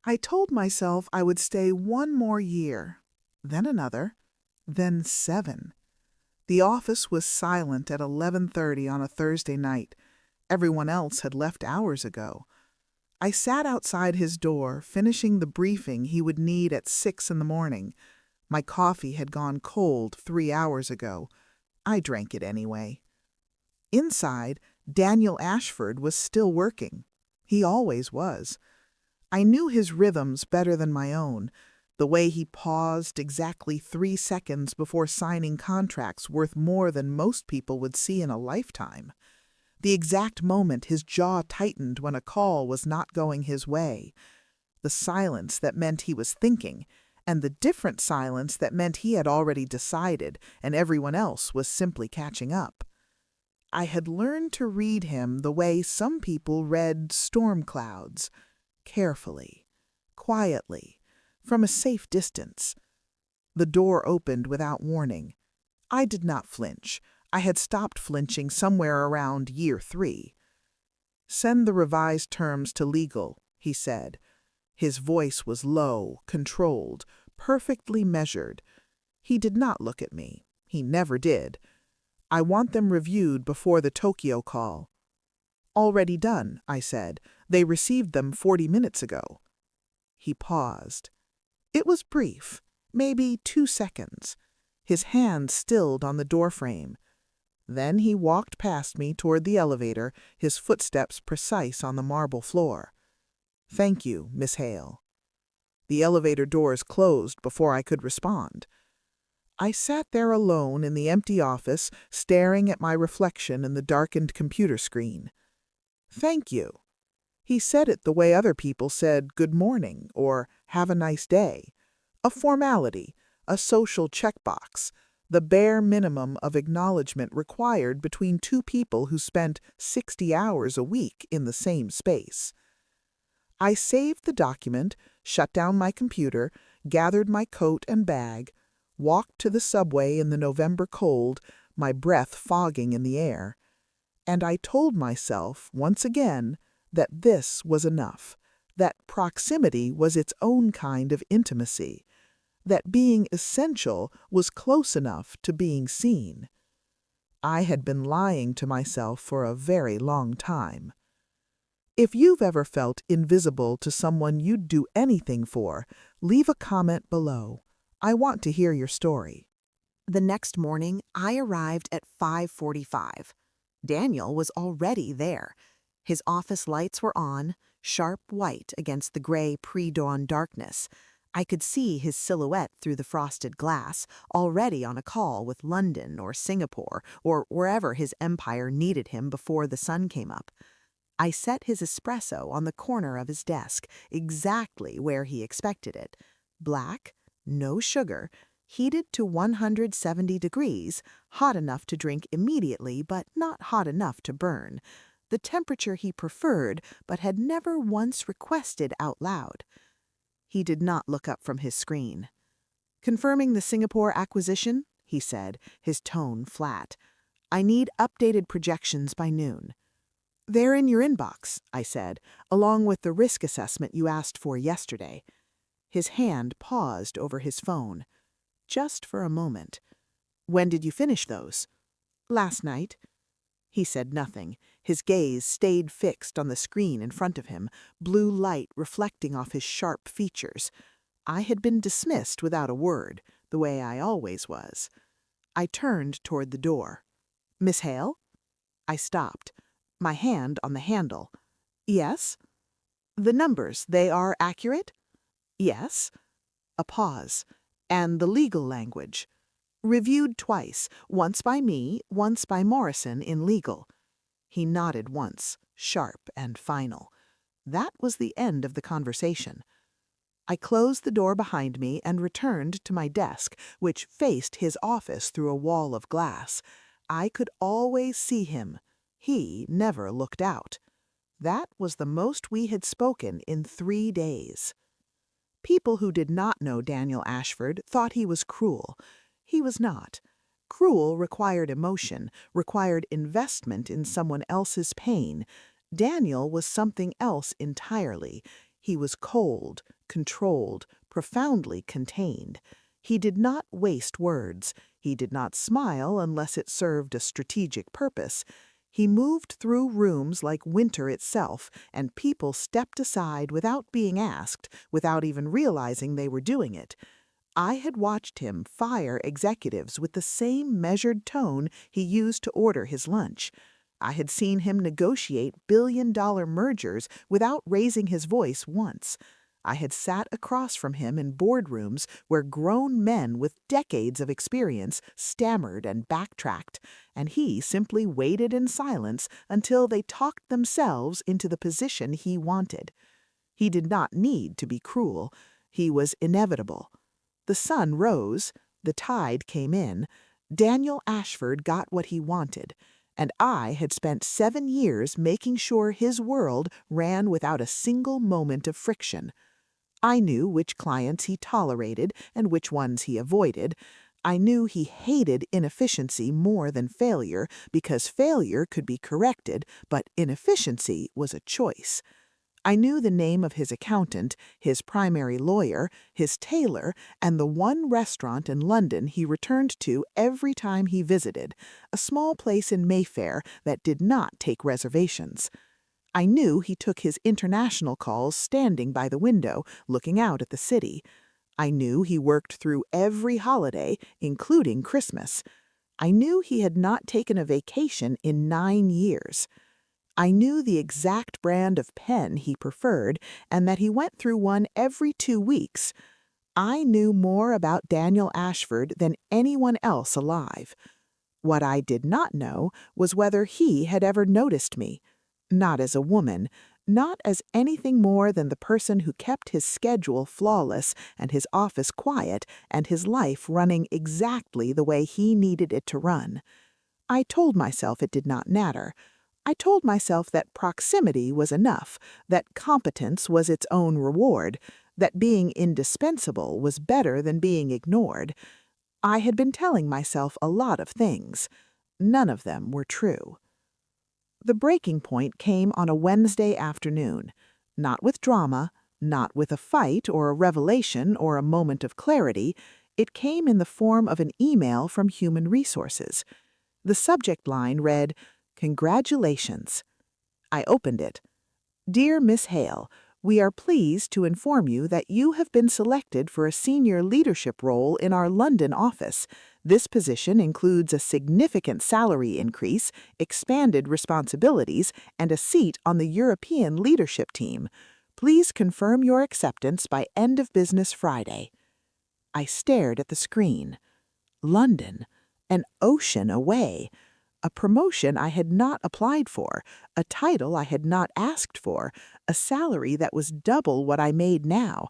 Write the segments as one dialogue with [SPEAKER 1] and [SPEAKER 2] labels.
[SPEAKER 1] I told myself I would stay one more year, then another, then 7. The office was silent at 11:30 on a Thursday night. Everyone else had left hours ago. I sat outside his door, finishing the briefing he would need at 6 in the morning. My coffee had gone cold 3 hours ago. I drank it anyway. Inside, Daniel Ashford was still working. He always was. I knew his rhythms better than my own, the way he paused exactly 3 seconds before signing contracts worth more than most people would see in a lifetime. The exact moment his jaw tightened when a call was not going his way. The silence that meant he was thinking, and the different silence that meant he had already decided and everyone else was simply catching up. I had learned to read him the way some people read storm clouds, carefully, quietly, from a safe distance. The door opened without warning. I did not flinch. I had stopped flinching somewhere around year 3. "Send the revised terms to legal," he said. His voice was low, controlled, perfectly measured. He did not look at me. He never did. "I want them reviewed before the Tokyo call." "Already done," I said. "They received them 40 minutes ago." He paused. It was brief, maybe 2 seconds. His hand stilled on the doorframe. Then he walked past me toward the elevator, his footsteps precise on the marble floor. "Thank you, Miss Hale." The elevator doors closed before I could respond. I sat there alone in the empty office, staring at my reflection in the darkened computer screen. "Thank you." He said it the way other people said good morning or have a nice day. A formality, a social checkbox, the bare minimum of acknowledgement required between two people who spent 60 hours a week in the same space. I saved the document, shut down my computer, gathered my coat and bag, walked to the subway in the November cold, my breath fogging in the air, and I told myself once again that this was enough, that proximity was its own kind of intimacy, that being essential was close enough to being seen. I had been lying to myself for a very long time. If you've ever felt invisible to someone you'd do anything for, leave a comment below. I want to hear your story. The next morning, I arrived at 5:45. Daniel was already there. His office lights were on, sharp white against the gray pre-dawn darkness. I could see his silhouette through the frosted glass, already on a call with London or Singapore or wherever his empire needed him before the sun came up. I set his espresso on the corner of his desk, exactly where he expected it. Black, no sugar, heated to 170 degrees, hot enough to drink immediately but not hot enough to burn. The temperature he preferred but had never once requested out loud. He did not look up from his screen. "Confirming the Singapore acquisition," he said, his tone flat. "I need updated projections by noon." "They're in your inbox," I said, "along with the risk assessment you asked for yesterday." His hand paused over his phone. Just for a moment. "When did you finish those?" "Last night." He said nothing. His gaze stayed fixed on the screen in front of him, blue light reflecting off his sharp features. I had been dismissed without a word, the way I always was. I turned toward the door. "Miss Hale?" I stopped, my hand on the handle. "Yes?" "The numbers, they are accurate?" "Yes." A pause. "And the legal language?" "Reviewed twice, once by me, once by Morrison in legal." He nodded once, sharp and final. That was the end of the conversation. I closed the door behind me and returned to my desk, which faced his office through a wall of glass. I could always see him. He never looked out. That was the most we had spoken in 3 days. People who did not know Daniel Ashford thought he was cruel. He was not. Cruel required emotion, required investment in someone else's pain. Daniel was something else entirely. He was cold, controlled, profoundly contained. He did not waste words. He did not smile unless it served a strategic purpose. He moved through rooms like winter itself, and people stepped aside without being asked, without even realizing they were doing it. I had watched him fire executives with the same measured tone he used to order his lunch. I had seen him negotiate billion-dollar mergers without raising his voice once. I had sat across from him in boardrooms where grown men with decades of experience stammered and backtracked, and he simply waited in silence until they talked themselves into the position he wanted. He did not need to be cruel. He was inevitable. The sun rose, the tide came in, Daniel Ashford got what he wanted, and I had spent 7 years making sure his world ran without a single moment of friction. I knew which clients he tolerated and which ones he avoided. I knew he hated inefficiency more than failure because failure could be corrected, but inefficiency was a choice. I knew the name of his accountant, his primary lawyer, his tailor, and the one restaurant in London he returned to every time he visited, a small place in Mayfair that did not take reservations. I knew he took his international calls standing by the window, looking out at the city. I knew he worked through every holiday, including Christmas. I knew he had not taken a vacation in 9 years. I knew the exact brand of pen he preferred and that he went through one every 2 weeks. I knew more about Daniel Ashford than anyone else alive. What I did not know was whether he had ever noticed me. Not as a woman, not as anything more than the person who kept his schedule flawless and his office quiet and his life running exactly the way he needed it to run. I told myself it did not matter. I told myself that proximity was enough, that competence was its own reward, that being indispensable was better than being ignored. I had been telling myself a lot of things. None of them were true. The breaking point came on a Wednesday afternoon, not with drama, not with a fight or a revelation or a moment of clarity. It came in the form of an email from Human Resources. The subject line read, "Congratulations." I opened it. "Dear Miss Hale, we are pleased to inform you that you have been selected for a senior leadership role in our London office. This position includes a significant salary increase, expanded responsibilities, and a seat on the European leadership team. Please confirm your acceptance by end of business Friday." I stared at the screen. London, an ocean away. A promotion I had not applied for, a title I had not asked for, a salary that was double what I made now,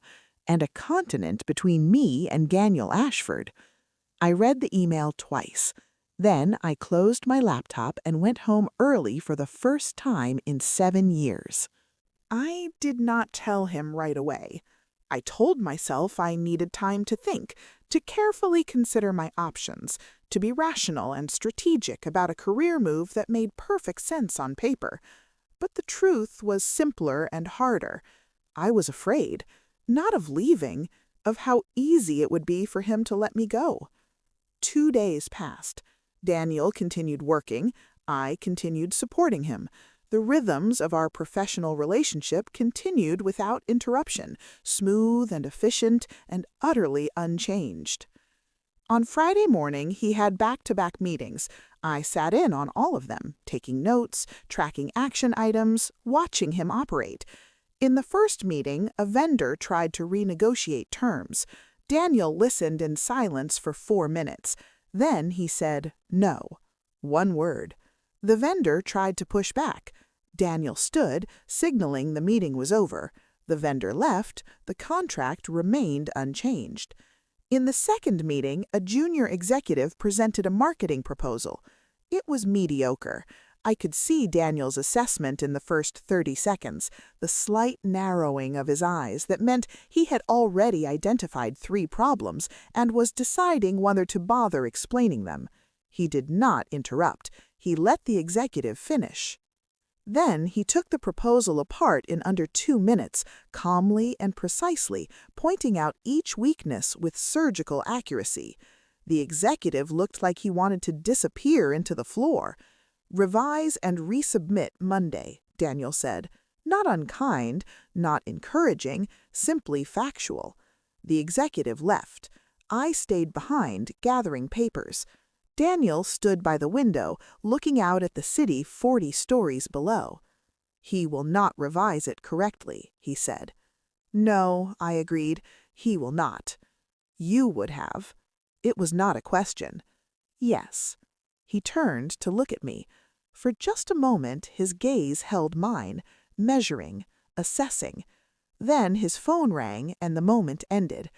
[SPEAKER 1] and a continent between me and Daniel Ashford. I read the email twice. Then I closed my laptop and went home early for the first time in 7 years. I did not tell him right away. I told myself I needed time to think, to carefully consider my options, to be rational and strategic about a career move that made perfect sense on paper. But the truth was simpler and harder. I was afraid, not of leaving, of how easy it would be for him to let me go. 2 days passed. Daniel continued working. I continued supporting him. The rhythms of our professional relationship continued without interruption, smooth and efficient and utterly unchanged. On Friday morning, he had back-to-back meetings. I sat in on all of them, taking notes, tracking action items, watching him operate. In the first meeting, a vendor tried to renegotiate terms. Daniel listened in silence for 4 minutes. Then he said, "No." 1 word. The vendor tried to push back. Daniel stood, signaling the meeting was over. The vendor left. The contract remained unchanged. In the second meeting, a junior executive presented a marketing proposal. It was mediocre. I could see Daniel's assessment in the first 30 seconds, the slight narrowing of his eyes that meant he had already identified 3 problems and was deciding whether to bother explaining them. He did not interrupt. He let the executive finish. Then he took the proposal apart in under 2 minutes, calmly and precisely, pointing out each weakness with surgical accuracy. The executive looked like he wanted to disappear into the floor. "Revise and resubmit Monday," Daniel said. Not unkind, not encouraging, simply factual. The executive left. I stayed behind, gathering papers. Daniel stood by the window, looking out at the city 40 stories below. "He will not revise it correctly," he said. "No," I agreed, "he will not." "You would have." It was not a question. "Yes." He turned to look at me. For just a moment his gaze held mine, measuring, assessing. Then his phone rang and the moment ended.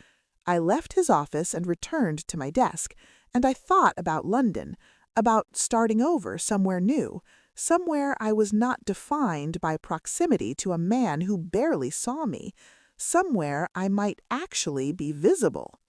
[SPEAKER 1] I left his office and returned to my desk, and I thought about London, about starting over somewhere new, somewhere I was not defined by proximity to a man who barely saw me, somewhere I might actually be visible.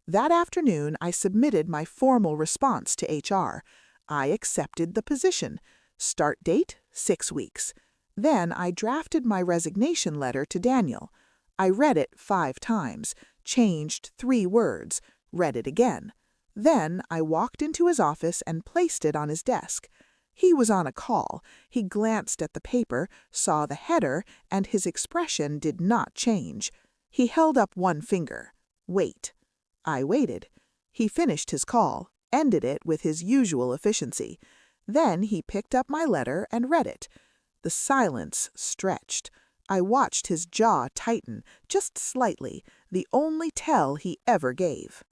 [SPEAKER 1] That afternoon I submitted my formal response to HR. I accepted the position. Start date, 6 weeks. Then I drafted my resignation letter to Daniel. I read it 5 times, changed 3 words, read it again. Then I walked into his office and placed it on his desk. He was on a call. He glanced at the paper, saw the header, and his expression did not change. He held up one finger. "Wait." I waited. He finished his call, ended it with his usual efficiency. Then he picked up my letter and read it. The silence stretched. I watched his jaw tighten, just slightly, the only tell he ever gave.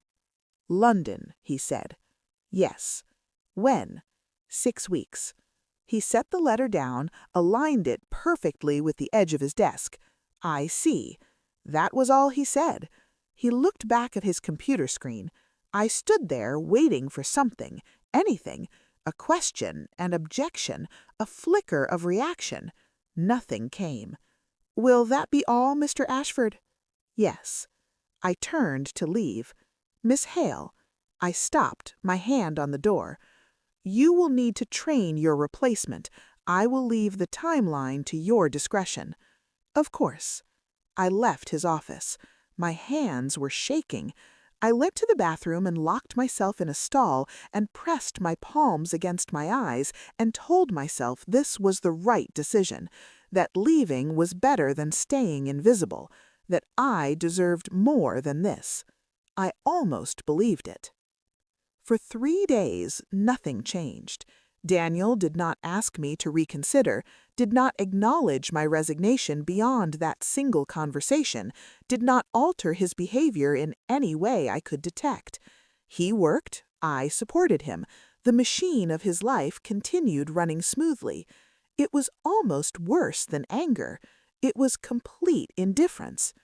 [SPEAKER 1] "London," he said. "Yes." "When?" 6 weeks. He set the letter down, aligned it perfectly with the edge of his desk. "I see." That was all he said. He looked back at his computer screen. I stood there waiting for something, anything, a question, an objection, a flicker of reaction. Nothing came. "Will that be all, Mr. Ashford?" "Yes." I turned to leave. "Miss Hale." I stopped, my hand on the door. "You will need to train your replacement. I will leave the timeline to your discretion." "Of course." I left his office. My hands were shaking. I went to the bathroom and locked myself in a stall and pressed my palms against my eyes and told myself this was the right decision, that leaving was better than staying invisible, that I deserved more than this. I almost believed it. For 3 days, nothing changed. Daniel did not ask me to reconsider, did not acknowledge my resignation beyond that single conversation, did not alter his behavior in any way I could detect. He worked, I supported him. The machine of his life continued running smoothly. It was almost worse than anger. It was complete indifference.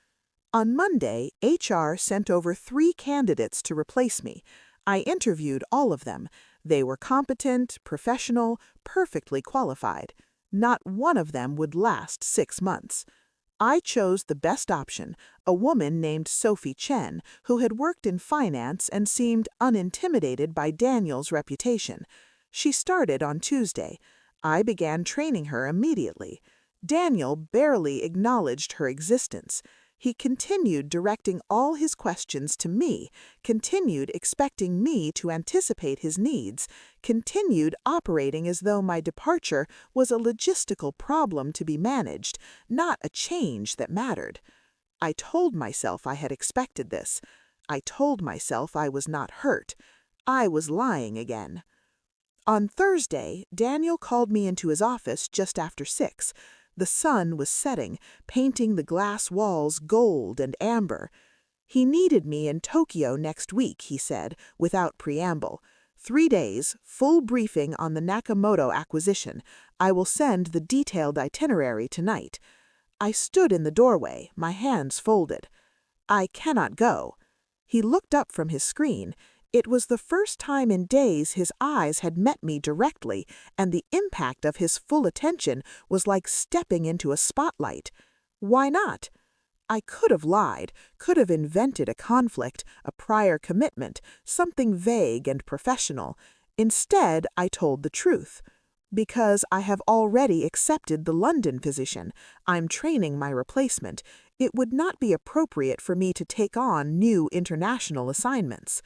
[SPEAKER 1] On Monday, HR sent over 3 candidates to replace me. I interviewed all of them. They were competent, professional, perfectly qualified. Not one of them would last 6 months. I chose the best option, a woman named Sophie Chen, who had worked in finance and seemed unintimidated by Daniel's reputation. She started on Tuesday. I began training her immediately. Daniel barely acknowledged her existence. He continued directing all his questions to me, continued expecting me to anticipate his needs, continued operating as though my departure was a logistical problem to be managed, not a change that mattered. I told myself I had expected this. I told myself I was not hurt. I was lying again. On Thursday, Daniel called me into his office just after 6. The sun was setting, painting the glass walls gold and amber. He needed me in Tokyo next week, he said, without preamble. 3 days, full briefing on the Nakamoto acquisition. I will send the detailed itinerary tonight. I stood in the doorway, my hands folded. "I cannot go." He looked up from his screen. It was the first time in days his eyes had met me directly, and the impact of his full attention was like stepping into a spotlight. Why not? I could have lied, could have invented a conflict, a prior commitment, something vague and professional. Instead, I told the truth. "Because I have already accepted the London position. I'm training my replacement. It would not be appropriate for me to take on new international assignments."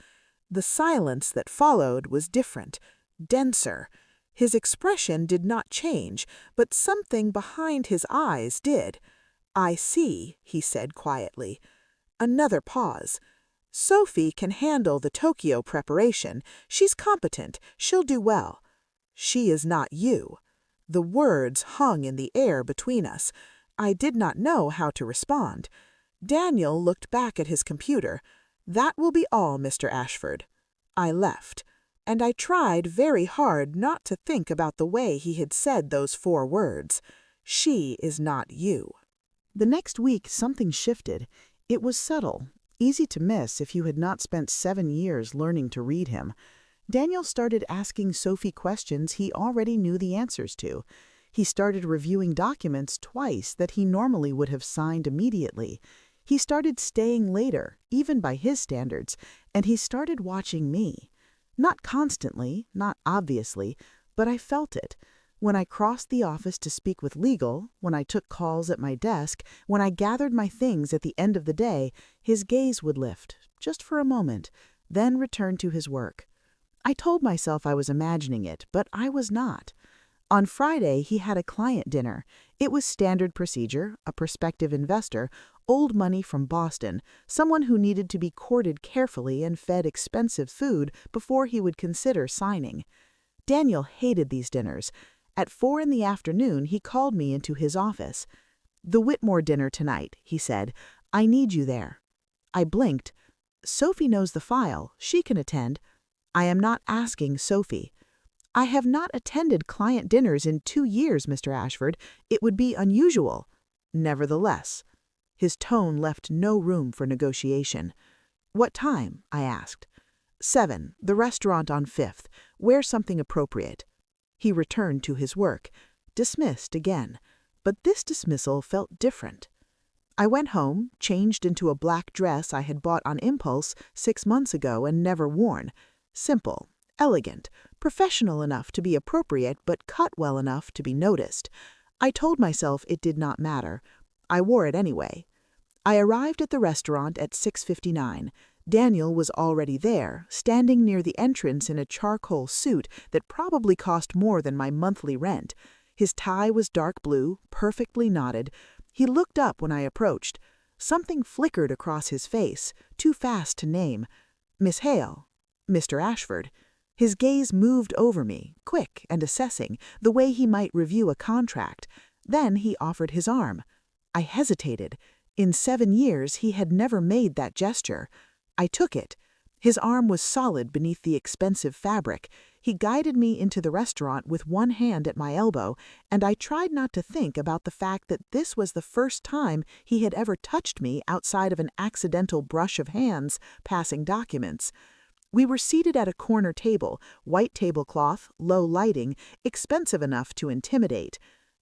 [SPEAKER 1] The silence that followed was different, denser. His expression did not change, but something behind his eyes did. "I see," he said quietly. Another pause. "Sophie can handle the Tokyo preparation. She's competent. She'll do well." "She is not you." The words hung in the air between us. I did not know how to respond. Daniel looked back at his computer. "That will be all, Mr. Ashford." I left, and I tried very hard not to think about the way he had said those 4 words. "She is not you." The next week something shifted. It was subtle, easy to miss if you had not spent 7 years learning to read him. Daniel started asking Sophie questions he already knew the answers to. He started reviewing documents twice that he normally would have signed immediately. He started staying later, even by his standards, and he started watching me. Not constantly, not obviously, but I felt it. When I crossed the office to speak with legal, when I took calls at my desk, when I gathered my things at the end of the day, his gaze would lift, just for a moment, then return to his work. I told myself I was imagining it, but I was not. On Friday, he had a client dinner. It was standard procedure, a prospective investor, old money from Boston, someone who needed to be courted carefully and fed expensive food before he would consider signing. Daniel hated these dinners. At 4 in the afternoon, he called me into his office. "The Whitmore dinner tonight," he said. "I need you there." I blinked. "Sophie knows the file. She can attend." "I am not asking Sophie." "I have not attended client dinners in 2 years, Mr. Ashford. It would be unusual." "Nevertheless." His tone left no room for negotiation. "What time?" I asked. 7, the restaurant on 5th. Wear something appropriate." He returned to his work. Dismissed again. But this dismissal felt different. I went home, changed into a black dress I had bought on impulse 6 months ago and never worn. Simple, elegant, professional enough to be appropriate, but cut well enough to be noticed. I told myself it did not matter. I wore it anyway. I arrived at the restaurant at 6:59. Daniel was already there, standing near the entrance in a charcoal suit that probably cost more than my monthly rent. His tie was dark blue, perfectly knotted. He looked up when I approached. Something flickered across his face, too fast to name. "Miss Hale." "Mr. Ashford." His gaze moved over me, quick and assessing, the way he might review a contract. Then he offered his arm. I hesitated. In 7 years, he had never made that gesture. I took it. His arm was solid beneath the expensive fabric. He guided me into the restaurant with one hand at my elbow, and I tried not to think about the fact that this was the first time he had ever touched me outside of an accidental brush of hands passing documents. We were seated at a corner table, white tablecloth, low lighting, expensive enough to intimidate.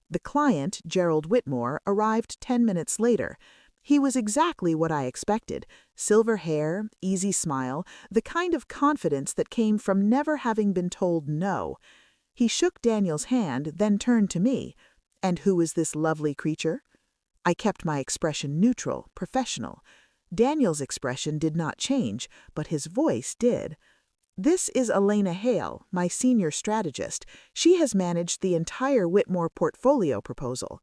[SPEAKER 1] The client, Gerald Whitmore, arrived 10 minutes later. He was exactly what I expected. Silver hair, easy smile, the kind of confidence that came from never having been told no. He shook Daniel's hand, then turned to me. "And who is this lovely creature?" I kept my expression neutral, professional. Daniel's expression did not change, but his voice did. "This is Elena Hale, my senior strategist. She has managed the entire Whitmore portfolio proposal."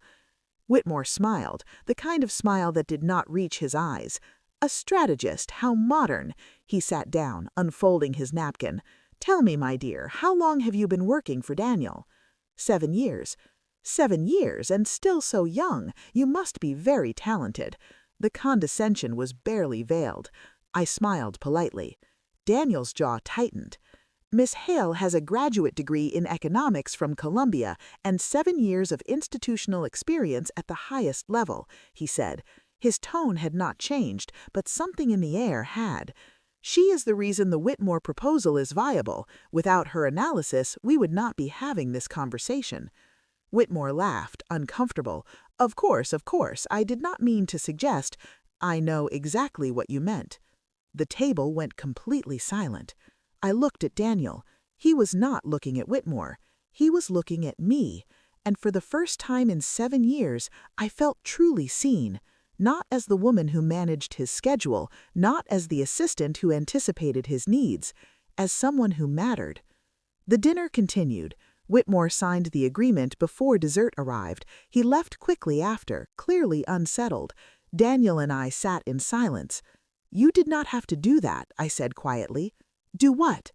[SPEAKER 1] Whitmore smiled, the kind of smile that did not reach his eyes. "A strategist, how modern!" He sat down, unfolding his napkin. "Tell me, my dear, how long have you been working for Daniel?" 7 years. 7 years, and still so young. You must be very talented. The condescension was barely veiled. I smiled politely. Daniel's jaw tightened. "Miss Hale has a graduate degree in economics from Columbia and 7 years of institutional experience at the highest level," he said. His tone had not changed, but something in the air had. "She is the reason the Whitmore proposal is viable. Without her analysis, we would not be having this conversation." Whitmore laughed, uncomfortable. Of course, I did not mean to suggest—" "I know exactly what you meant." The table went completely silent. I looked at Daniel. He was not looking at Whitmore. He was looking at me, and for the first time in 7 years, I felt truly seen, not as the woman who managed his schedule, not as the assistant who anticipated his needs, as someone who mattered. The dinner continued. Whitmore signed the agreement before dessert arrived. He left quickly after, clearly unsettled. Daniel and I sat in silence. "You did not have to do that," I said quietly. "Do what?"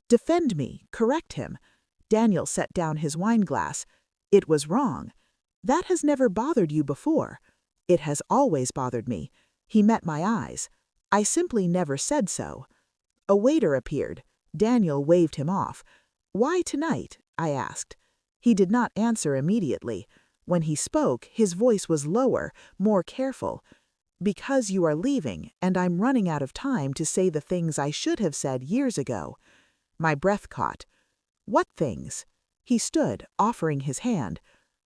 [SPEAKER 1] "Defend me, correct him." Daniel set down his wineglass. "It was wrong." "That has never bothered you before." "It has always bothered me." He met my eyes. "I simply never said so." A waiter appeared. Daniel waved him off. "Why tonight?" I asked. He did not answer immediately. When he spoke, his voice was lower, more careful. "Because you are leaving, and I'm running out of time to say the things I should have said years ago." My breath caught. "What things?" He stood, offering his hand.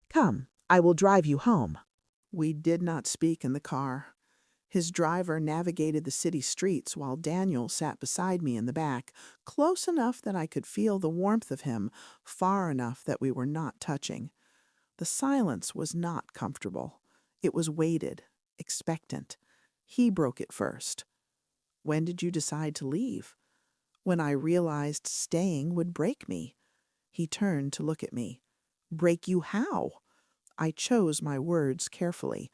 [SPEAKER 1] "Come, I will drive you home." We did not speak in the car. His driver navigated the city streets while Daniel sat beside me in the back, close enough that I could feel the warmth of him, far enough that we were not touching. The silence was not comfortable. It was weighted, expectant. He broke it first. "When did you decide to leave?" "When I realized staying would break me." He turned to look at me. "Break you how?" I chose my words carefully.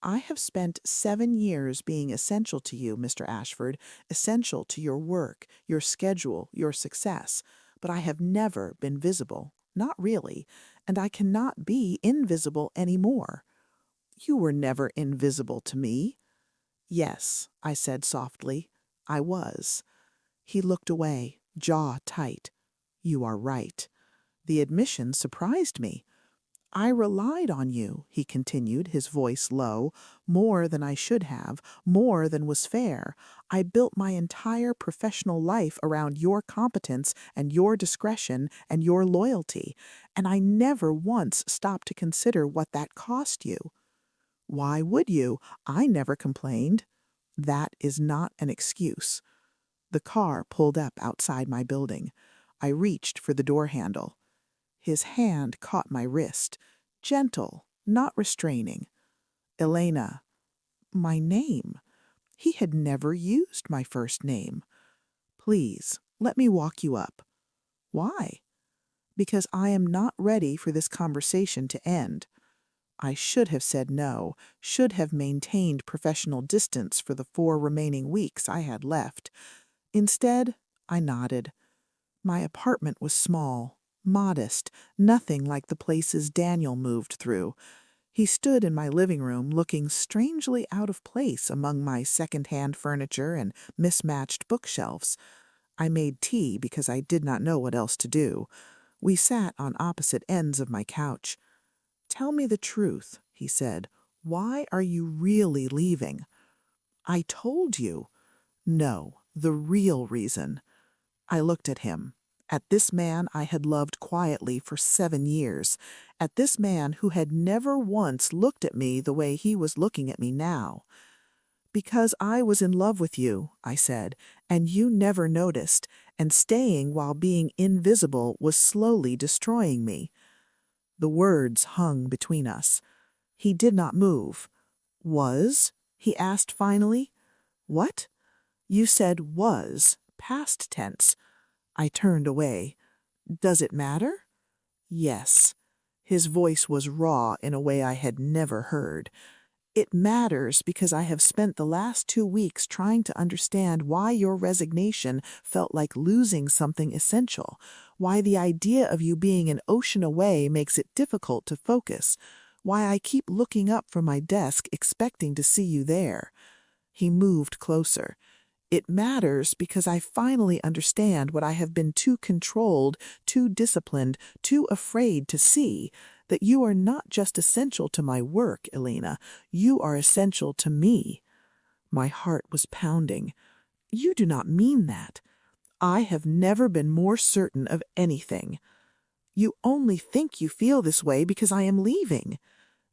[SPEAKER 1] "I have spent 7 years being essential to you, Mr. Ashford, essential to your work, your schedule, your success, but I have never been visible, not really, and I cannot be invisible anymore." "You were never invisible to me." "Yes," I said softly, "I was." He looked away, jaw tight. "You are right." The admission surprised me. "I relied on you," he continued, his voice low, "more than I should have, more than was fair. I built my entire professional life around your competence and your discretion and your loyalty, and I never once stopped to consider what that cost you." "Why would you? I never complained." "That is not an excuse." The car pulled up outside my building. I reached for the door handle. His hand caught my wrist, gentle, not restraining. "Elena." My name. He had never used my first name. "Please, let me walk you up." "Why?" "Because I am not ready for this conversation to end." I should have said no, should have maintained professional distance for the 4 remaining weeks I had left. Instead, I nodded. My apartment was small, modest, nothing like the places Daniel moved through. He stood in my living room looking strangely out of place among my second-hand furniture and mismatched bookshelves. I made tea because I did not know what else to do. We sat on opposite ends of my couch. "Tell me the truth," he said. "Why are you really leaving?" "I told you." "No, the real reason." I looked at him, at this man I had loved quietly for 7 years, at this man who had never once looked at me the way he was looking at me now. "Because I was in love with you," I said, "and you never noticed, and staying while being invisible was slowly destroying me." The words hung between us. He did not move. "Was?" he asked finally. "What?" "You said was, past tense." I turned away. "Does it matter?" "Yes." His voice was raw in a way I had never heard. "It matters because I have spent the last 2 weeks trying to understand why your resignation felt like losing something essential, why the idea of you being an ocean away makes it difficult to focus, why I keep looking up from my desk expecting to see you there." He moved closer. "It matters because I finally understand what I have been too controlled, too disciplined, too afraid to see, that you are not just essential to my work, Elena. You are essential to me." My heart was pounding. "You do not mean that." "I have never been more certain of anything." "You only think you feel this way because I am leaving."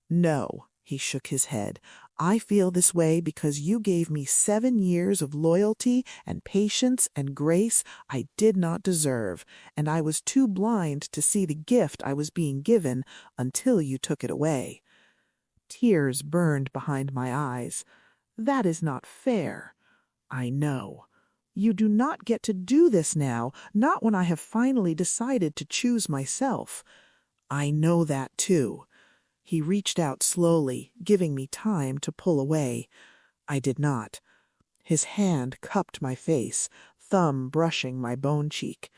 [SPEAKER 1] "No," he shook his head. I feel this way because you gave me 7 years of loyalty and patience and grace I did not deserve, and I was too blind to see the gift I was being given until you took it away." Tears burned behind my eyes. "That is not fair." "I know. You do not get to do this now, not when I have finally decided to choose myself." "I know that too." He reached out slowly, giving me time to pull away. I did not. His hand cupped my face, thumb brushing my bone cheek.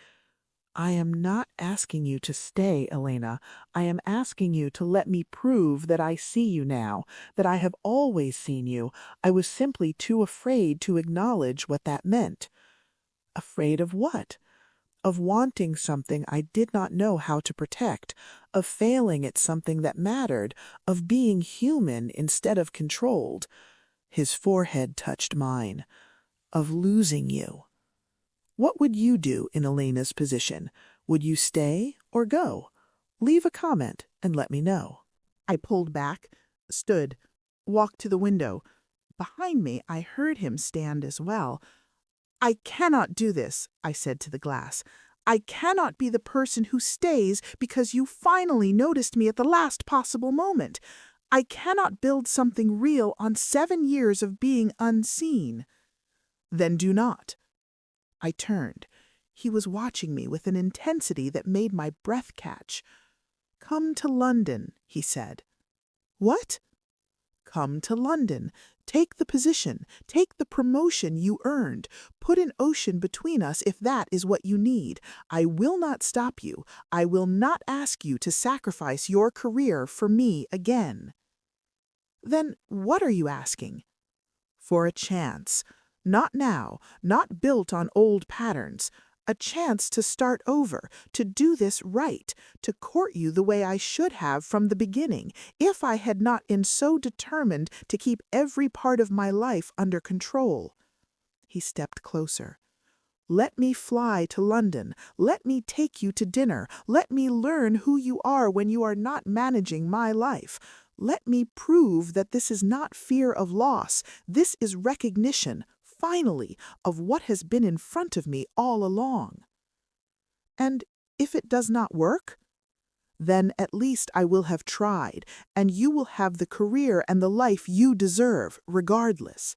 [SPEAKER 1] "I am not asking you to stay, Elena. I am asking you to let me prove that I see you now, that I have always seen you. I was simply too afraid to acknowledge what that meant." "Afraid of what?" "Of wanting something I did not know how to protect, of failing at something that mattered, of being human instead of controlled." His forehead touched mine. "Of losing you." "What would you do in Elena's position? Would you stay or go? Leave a comment and let me know." I pulled back, stood, walked to the window. Behind me, I heard him stand as well. "I cannot do this," I said to the glass. "I cannot be the person who stays because you finally noticed me at the last possible moment. I cannot build something real on 7 years of being unseen." "Then do not." I turned. He was watching me with an intensity that made my breath catch. "Come to London," he said. "What?" "Come to London. Take the position. Take the promotion you earned. Put an ocean between us if that is what you need. I will not stop you. I will not ask you to sacrifice your career for me again." "Then what are you asking?" "For a chance. Not now, not built on old patterns. A chance to start over, to do this right, to court you the way I should have from the beginning, if I had not been so determined to keep every part of my life under control." He stepped closer. "Let me fly to London. Let me take you to dinner. Let me learn who you are when you are not managing my life. Let me prove that this is not fear of loss. This is recognition, finally, of what has been in front of me all along." "And if it does not work?" "Then at least I will have tried, and you will have the career and the life you deserve, regardless."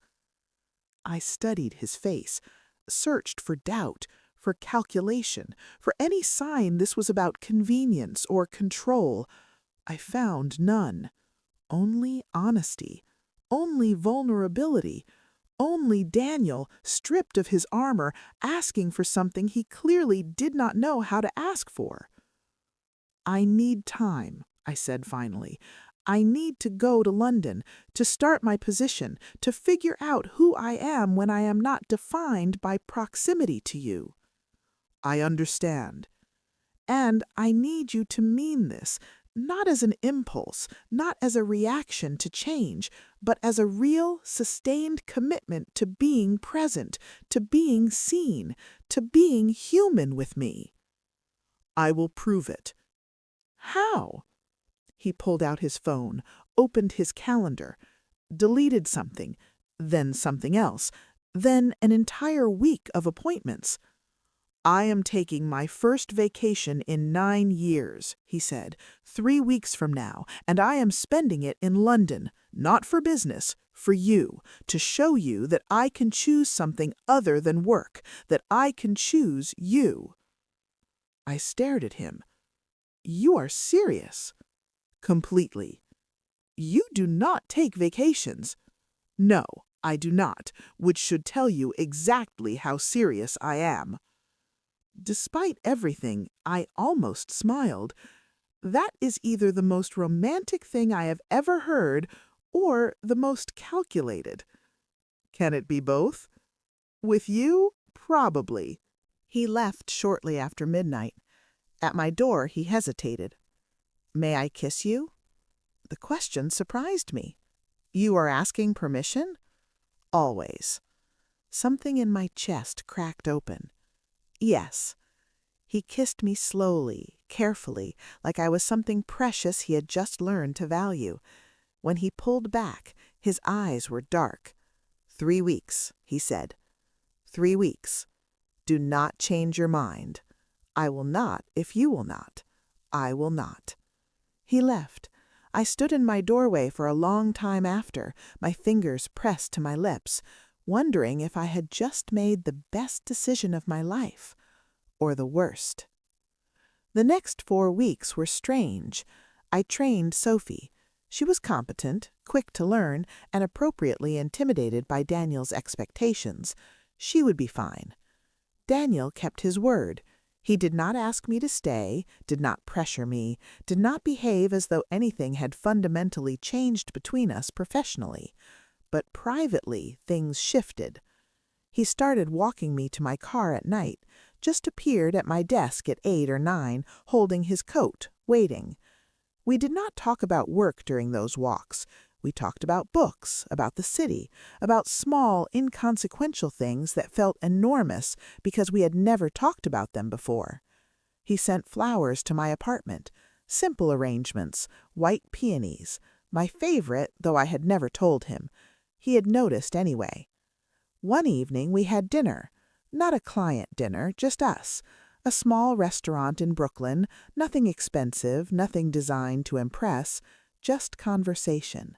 [SPEAKER 1] I studied his face, searched for doubt, for calculation, for any sign this was about convenience or control. I found none. Only honesty, only vulnerability, only Daniel, stripped of his armor, asking for something he clearly did not know how to ask for. "I need time," I said finally. "I need to go to London, to start my position, to figure out who I am when I am not defined by proximity to you." "I understand." "And I need you to mean this, not as an impulse, not as a reaction to change, but as a real, sustained commitment to being present, to being seen, to being human with me." "I will prove it." "How?" He pulled out his phone, opened his calendar, deleted something, then something else, then an entire week of appointments. "I am taking my first vacation in 9 years," he said, "3 weeks from now, and I am spending it in London, not for business, for you, to show you that I can choose something other than work, that I can choose you." I stared at him. "You are serious?" "Completely." "You do not take vacations." "No, I do not, which should tell you exactly how serious I am." Despite everything, I almost smiled. That is either the most romantic thing I have ever heard or the most calculated. "Can it be both?" "With you, probably." He left shortly after midnight. At my door, he hesitated. "May I kiss you?" The question surprised me. "You are asking permission?" "Always." Something in my chest cracked open. "Yes." He kissed me slowly, carefully, like I was something precious he had just learned to value. When he pulled back, His eyes were dark. 3 weeks, he said. 3 weeks. Do not change your mind. I will not if you will not. I will not. He left. I stood in my doorway for a long time after, my fingers pressed to my lips, wondering if I had just made the best decision of my life, or the worst. The next 4 weeks were strange. I trained Sophie. She was competent, quick to learn, and appropriately intimidated by Daniel's expectations. She would be fine. Daniel kept his word. He did not ask me to stay, did not pressure me, did not behave as though anything had fundamentally changed between us professionally. But privately, things shifted. He started walking me to my car at night, just appeared at my desk at 8 or 9, holding his coat, waiting. We did not talk about work during those walks. We talked about books, about the city, about small, inconsequential things that felt enormous because we had never talked about them before. He sent flowers to my apartment, simple arrangements, white peonies, my favorite, though I had never told him. He had noticed anyway. One evening we had dinner, not a client dinner, just us. A small restaurant in Brooklyn, nothing expensive, nothing designed to impress, just conversation.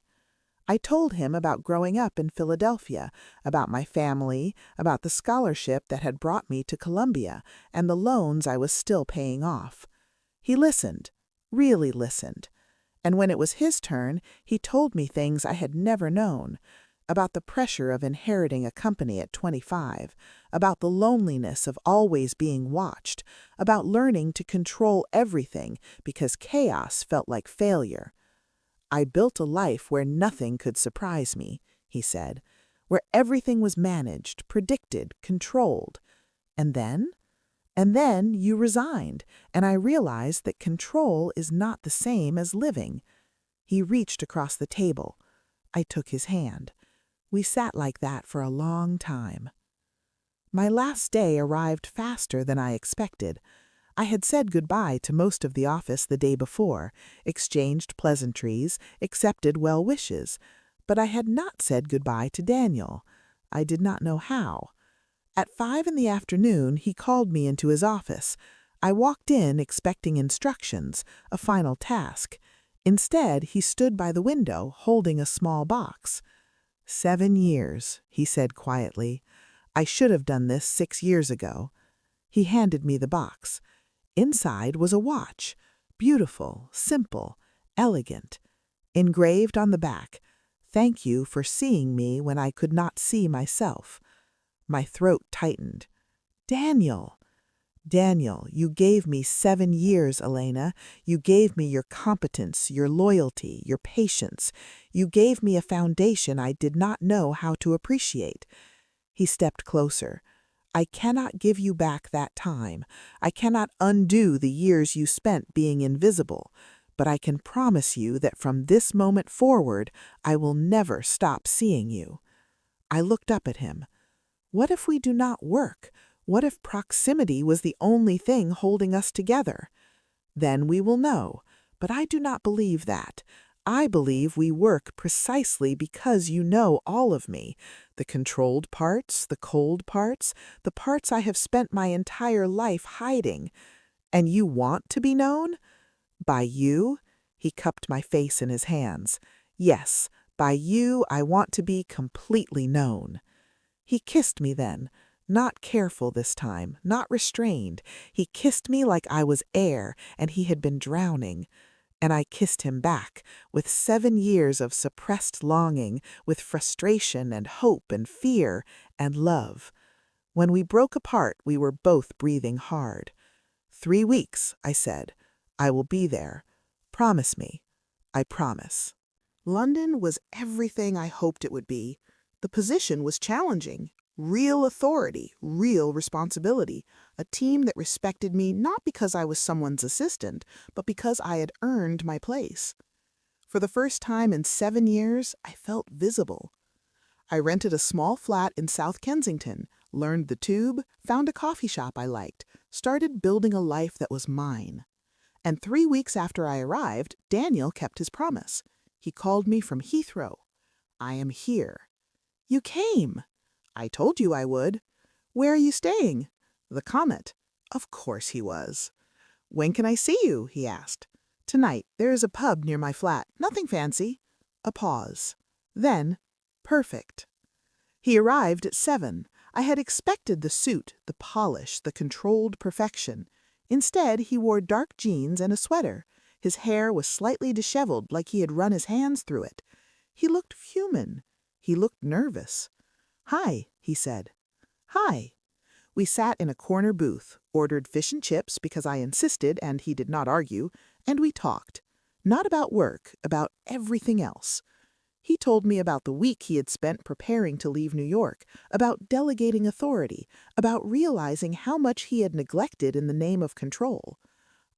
[SPEAKER 1] I told him about growing up in Philadelphia, about my family, about the scholarship that had brought me to Columbia, and the loans I was still paying off. He listened, really listened. And when it was his turn, he told me things I had never known. About the pressure of inheriting a company at 25, about the loneliness of always being watched, about learning to control everything because chaos felt like failure. I built a life where nothing could surprise me, he said, where everything was managed, predicted, controlled. And then you resigned, and I realized that control is not the same as living. He reached across the table. I took his hand. We sat like that for a long time. My last day arrived faster than I expected. I had said goodbye to most of the office the day before, exchanged pleasantries, accepted well wishes, but I had not said goodbye to Daniel. I did not know how. At 5 in the afternoon, he called me into his office. I walked in expecting instructions, a final task. Instead, he stood by the window, holding a small box. 7 years, he said quietly. I should have done this 6 years ago. He handed me the box. Inside was a watch, beautiful, simple, elegant. Engraved on the back, "Thank you for seeing me when I could not see myself." My throat tightened. Daniel! Daniel, you gave me 7 years, Elena. You gave me your competence, your loyalty, your patience. You gave me a foundation I did not know how to appreciate. He stepped closer. I cannot give you back that time. I cannot undo the years you spent being invisible, but I can promise you that from this moment forward, I will never stop seeing you. I looked up at him. What if we do not work? What if proximity was the only thing holding us together? Then we will know, but I do not believe that. I believe we work precisely because you know all of me, the controlled parts, the cold parts, the parts I have spent my entire life hiding. And you want to be known? By you? He cupped my face in his hands. Yes, by you I want to be completely known. He kissed me then, not careful this time, not restrained. He kissed me like I was air and he had been drowning. And I kissed him back, with 7 years of suppressed longing, with frustration and hope and fear and love. When we broke apart, we were both breathing hard. 3 weeks, I said. I will be there. Promise me. I promise. London was everything I hoped it would be. The position was challenging. Real authority, real responsibility, a team that respected me not because I was someone's assistant, but because I had earned my place. For the first time in 7 years, I felt visible. I rented a small flat in South Kensington, learned the tube, found a coffee shop I liked, started building a life that was mine. And 3 weeks after I arrived, Daniel kept his promise. He called me from Heathrow. I am here. You came. I told you I would. Where are you staying? The Comet. Of course he was. When can I see you? He asked. Tonight. There is a pub near my flat. Nothing fancy. A pause. Then, perfect. He arrived at 7. I had expected the suit, the polish, the controlled perfection. Instead, he wore dark jeans and a sweater. His hair was slightly disheveled, like he had run his hands through it. He looked human. He looked nervous. Hi, he said. Hi. We sat in a corner booth, ordered fish and chips because I insisted and he did not argue, and we talked. Not about work, about everything else. He told me about the week he had spent preparing to leave New York, about delegating authority, about realizing how much he had neglected in the name of control.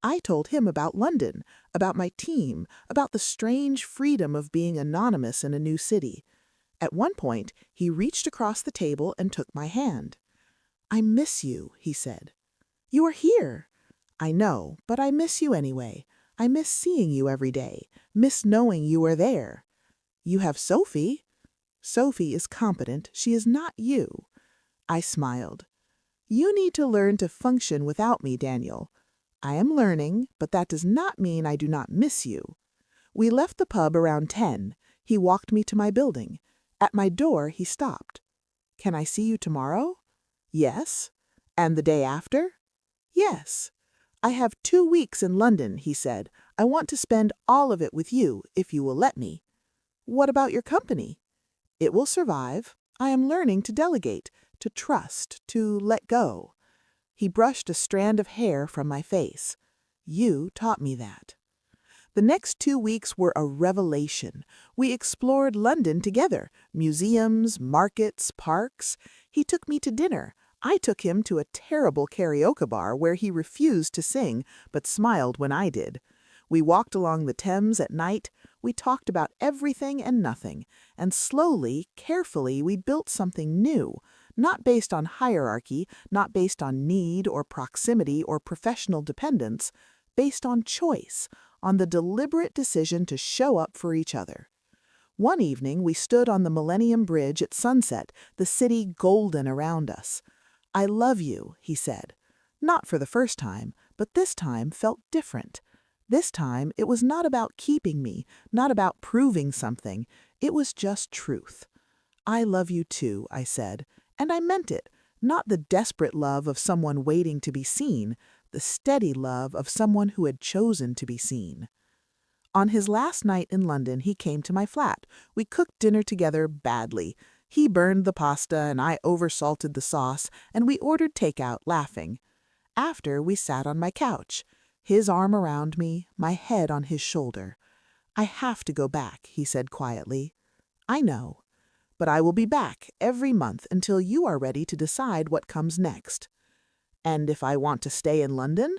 [SPEAKER 1] I told him about London, about my team, about the strange freedom of being anonymous in a new city. At one point, he reached across the table and took my hand. I miss you, he said. You are here. I know, but I miss you anyway. I miss seeing you every day, miss knowing you are there. You have Sophie. Sophie is competent. She is not you. I smiled. You need to learn to function without me, Daniel. I am learning, but that does not mean I do not miss you. We left the pub around 10. He walked me to my building. At my door, he stopped. Can I see you tomorrow? Yes. And the day after? Yes. I have 2 weeks in London, he said. I want to spend all of it with you, if you will let me. What about your company? It will survive. I am learning to delegate, to trust, to let go. He brushed a strand of hair from my face. You taught me that. The next 2 weeks were a revelation. We explored London together, museums, markets, parks. He took me to dinner. I took him to a terrible karaoke bar where he refused to sing, but smiled when I did. We walked along the Thames at night. We talked about everything and nothing, and slowly, carefully, we built something new, not based on hierarchy, not based on need or proximity or professional dependence, based on choice, on the deliberate decision to show up for each other. One evening, we stood on the Millennium Bridge at sunset, the city golden around us. I love you, he said. Not for the first time, but this time felt different. This time, it was not about keeping me, not about proving something. It was just truth. I love you too, I said, and I meant it, not the desperate love of someone waiting to be seen, the steady love of someone who had chosen to be seen. On his last night in London, he came to my flat. We cooked dinner together badly. He burned the pasta and I oversalted the sauce, and we ordered takeout, laughing. After, we sat on my couch. His arm around me, my head on his shoulder. I have to go back, he said quietly. I know, but I will be back every month until you are ready to decide what comes next. And if I want to stay in London,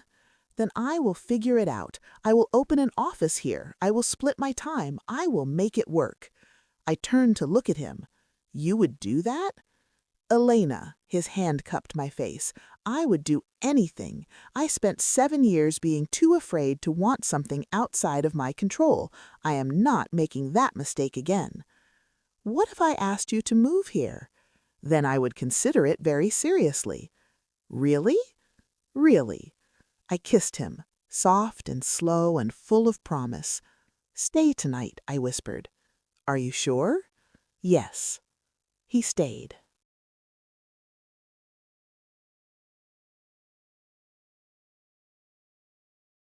[SPEAKER 1] then I will figure it out. I will open an office here. I will split my time. I will make it work. I turned to look at him. You would do that? Elena, his hand cupped my face. I would do anything. I spent 7 years being too afraid to want something outside of my control. I am not making that mistake again. What if I asked you to move here? Then I would consider it very seriously. Really? Really. I kissed him, soft and slow and full of promise. Stay tonight, I whispered. Are you sure? Yes. He stayed.